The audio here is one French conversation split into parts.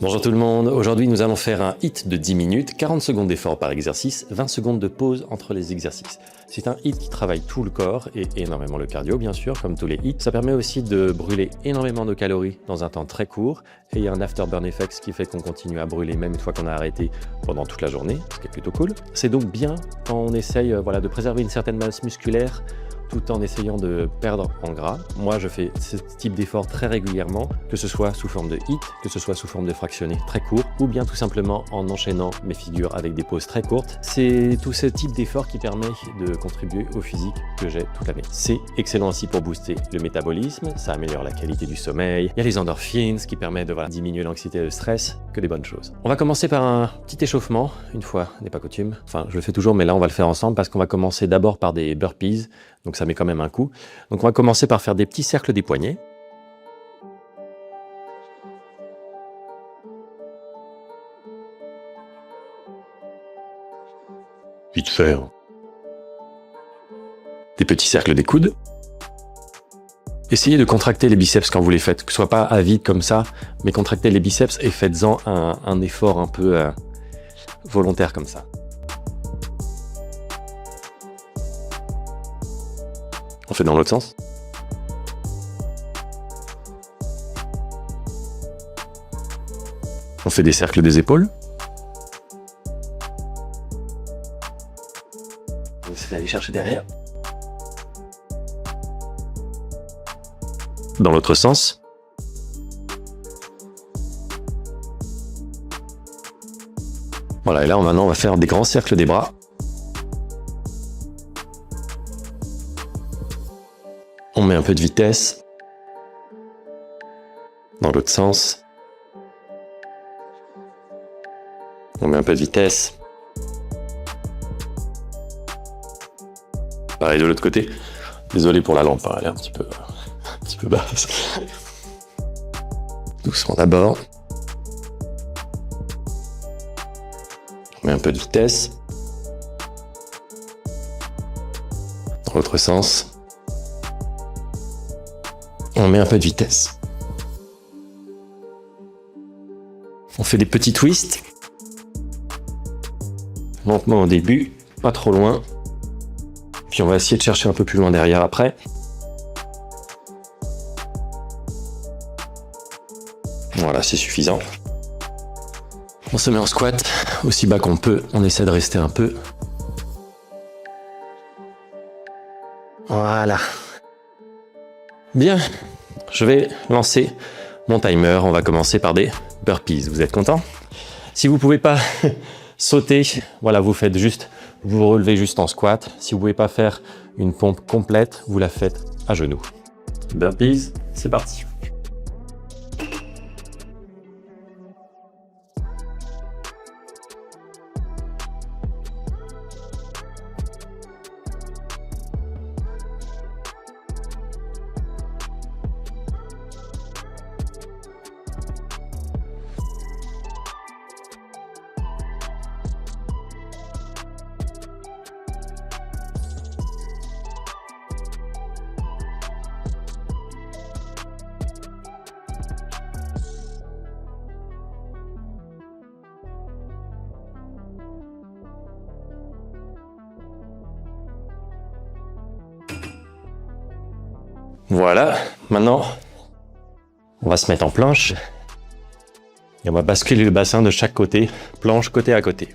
Bonjour tout le monde, aujourd'hui nous allons faire un HIIT de 10 minutes, 40 secondes d'effort par exercice, 20 secondes de pause entre les exercices. C'est un HIIT qui travaille tout le corps et énormément le cardio bien sûr, comme tous les HIIT. Ça permet aussi de brûler énormément de calories dans un temps très court et il y a un afterburn effect, ce qui fait qu'on continue à brûler même une fois qu'on a arrêté pendant toute la journée, ce qui est plutôt cool. C'est donc bien quand on essaye de préserver une certaine masse musculaire tout en essayant de perdre en gras. Moi, je fais ce type d'effort très régulièrement, que ce soit sous forme de HIIT, que ce soit sous forme de fractionné très court, ou bien tout simplement en enchaînant mes figures avec des pauses très courtes. C'est tout ce type d'effort qui permet de contribuer au physique que j'ai toute l'année. C'est excellent aussi pour booster le métabolisme, ça améliore la qualité du sommeil, il y a les endorphines, ce qui permet de diminuer l'anxiété et le stress, que des bonnes choses. On va commencer par un petit échauffement, une fois n'est pas coutume. Enfin, je le fais toujours, mais là on va le faire ensemble parce qu'on va commencer d'abord par des burpees, donc ça met quand même un coup. Donc on va commencer par faire des petits cercles des poignets. Vite fait. Des petits cercles des coudes. Essayez de contracter les biceps quand vous les faites, que ce soit pas à vide comme ça, mais contractez les biceps et faites-en un effort un peu volontaire comme ça. On fait dans l'autre sens. On fait des cercles des épaules. On essaie d'aller chercher derrière. Dans l'autre sens. Voilà, et là maintenant on va faire des grands cercles des bras. On met un peu de vitesse. Dans l'autre sens. On met un peu de vitesse. Pareil de l'autre côté. Désolé pour la lampe, elle est un petit peu basse. Doucement d'abord. On met un peu de vitesse. Dans l'autre sens. On met un peu de vitesse. On fait des petits twists. Lentement au début, pas trop loin. Puis on va essayer de chercher un peu plus loin derrière après. Voilà, c'est suffisant. On se met en squat, aussi bas qu'on peut. On essaie de rester un peu. Voilà. Bien, je vais lancer mon timer. On va commencer par des burpees. Vous êtes content? Si vous pouvez pas sauter, voilà, vous vous relevez juste en squat. Si vous pouvez pas faire une pompe complète, vous la faites à genoux. Burpees, c'est parti. Voilà, maintenant, on va se mettre en planche et on va basculer le bassin de chaque côté, planche côté à côté.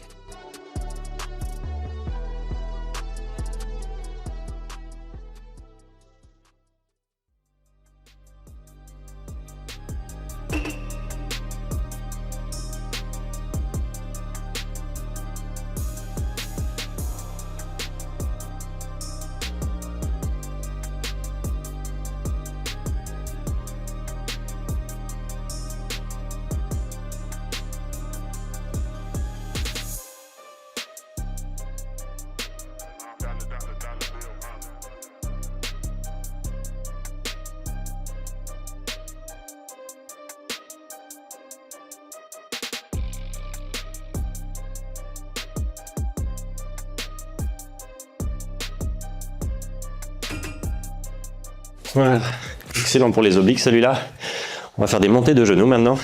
Voilà, excellent pour les obliques celui-là. On va faire des montées de genoux maintenant.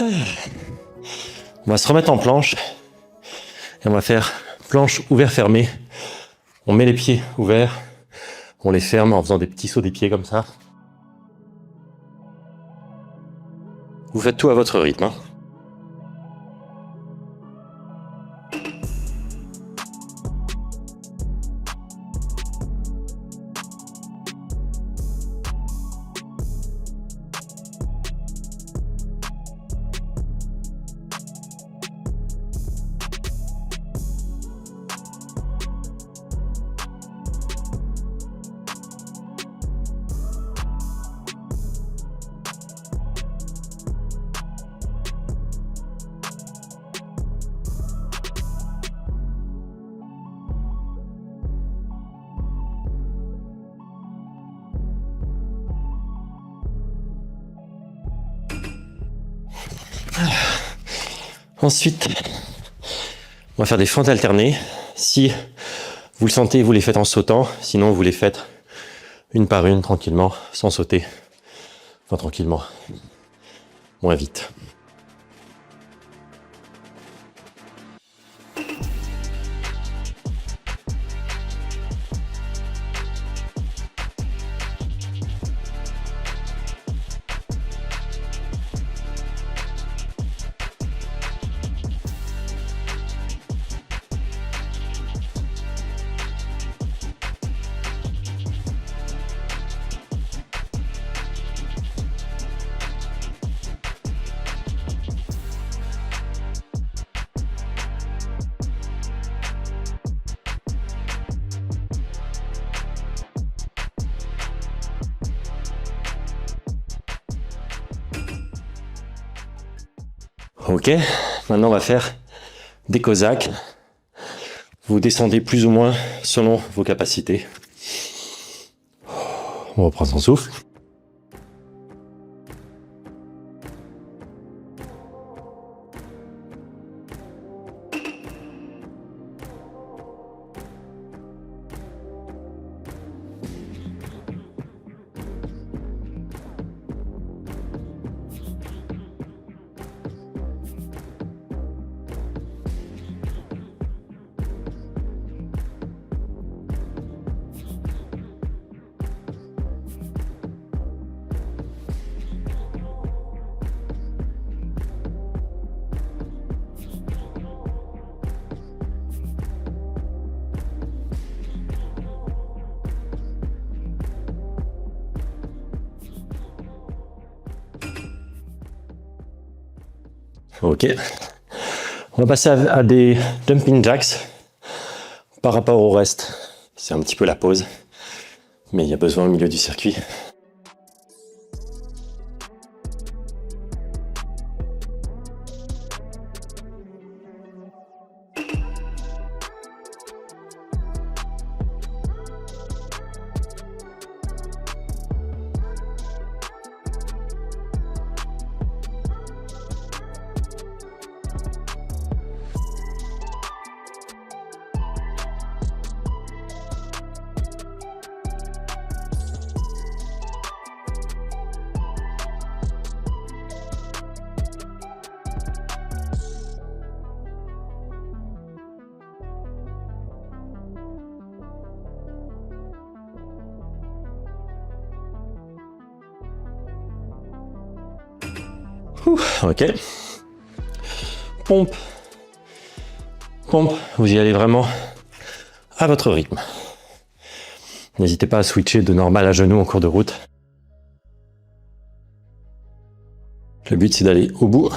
On va se remettre en planche et on va faire planche ouvert-fermé. On met les pieds ouverts, on les ferme en faisant des petits sauts des pieds comme ça. Vous faites tout à votre rythme, hein. Ensuite, on va faire des fentes alternées. Si vous le sentez, vous les faites en sautant. Sinon, vous les faites une par une, tranquillement, sans sauter. Enfin, tranquillement. Moins vite. Ok, maintenant on va faire des cosaques. Vous descendez plus ou moins selon vos capacités. On reprend son souffle. Ok, on va passer à des jumping jacks. Par rapport au reste, c'est un petit peu la pause, mais il y a besoin au milieu du circuit. Ok. Pompe. Pompe. Vous y allez vraiment à votre rythme. N'hésitez pas à switcher de normal à genou en cours de route. Le but, c'est d'aller au bout.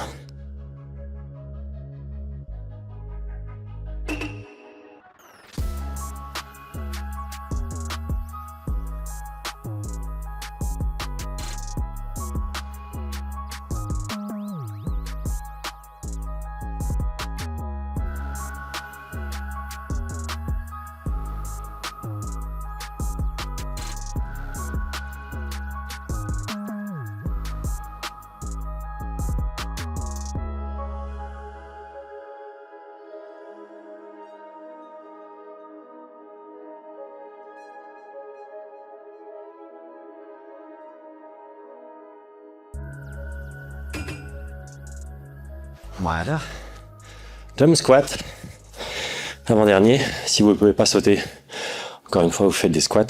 Voilà. Jump squat. Avant-dernier, si vous ne pouvez pas sauter, encore une fois, vous faites des squats.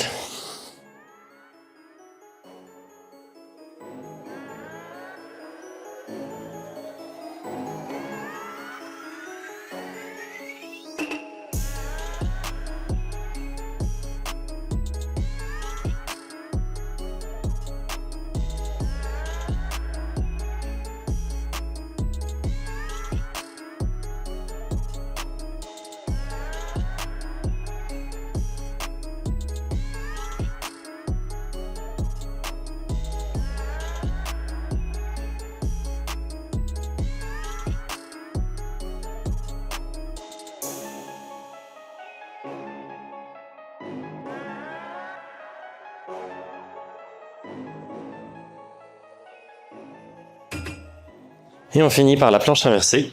Et on finit par la planche inversée.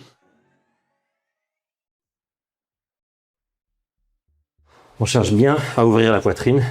On cherche bien à ouvrir la poitrine.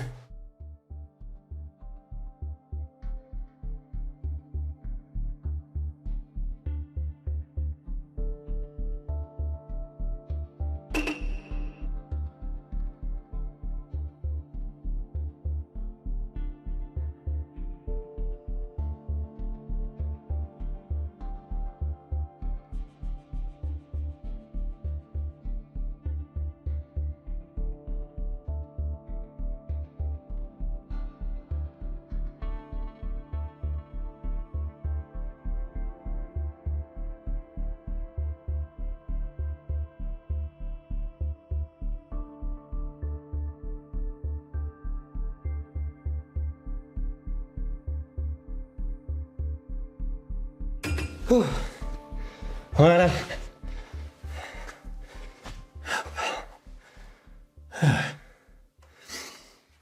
Voilà.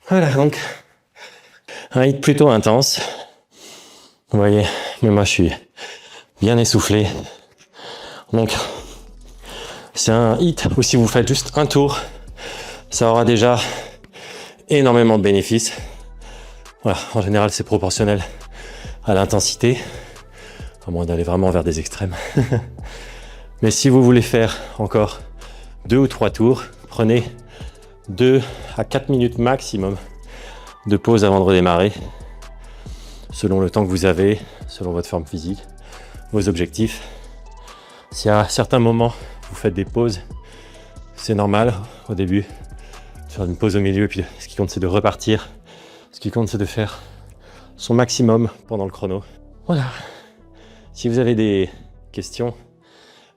Voilà, donc un hit plutôt intense. Vous voyez, mais moi je suis bien essoufflé. Donc c'est un hit où si vous faites juste un tour, ça aura déjà énormément de bénéfices. Voilà, en général c'est proportionnel à l'intensité, à moins d'aller vraiment vers des extrêmes. Mais si vous voulez faire encore 2 ou 3 tours, prenez 2 à 4 minutes maximum de pause avant de redémarrer, selon le temps que vous avez, selon votre forme physique, vos objectifs. Si à certains moments vous faites des pauses, c'est normal au début, faire une pause au milieu, puis ce qui compte c'est de repartir. Ce qui compte c'est de faire son maximum pendant le chrono. Voilà. Si vous avez des questions,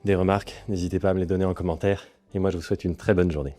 des remarques, n'hésitez pas à me les donner en commentaire. Et moi je vous souhaite une très bonne journée.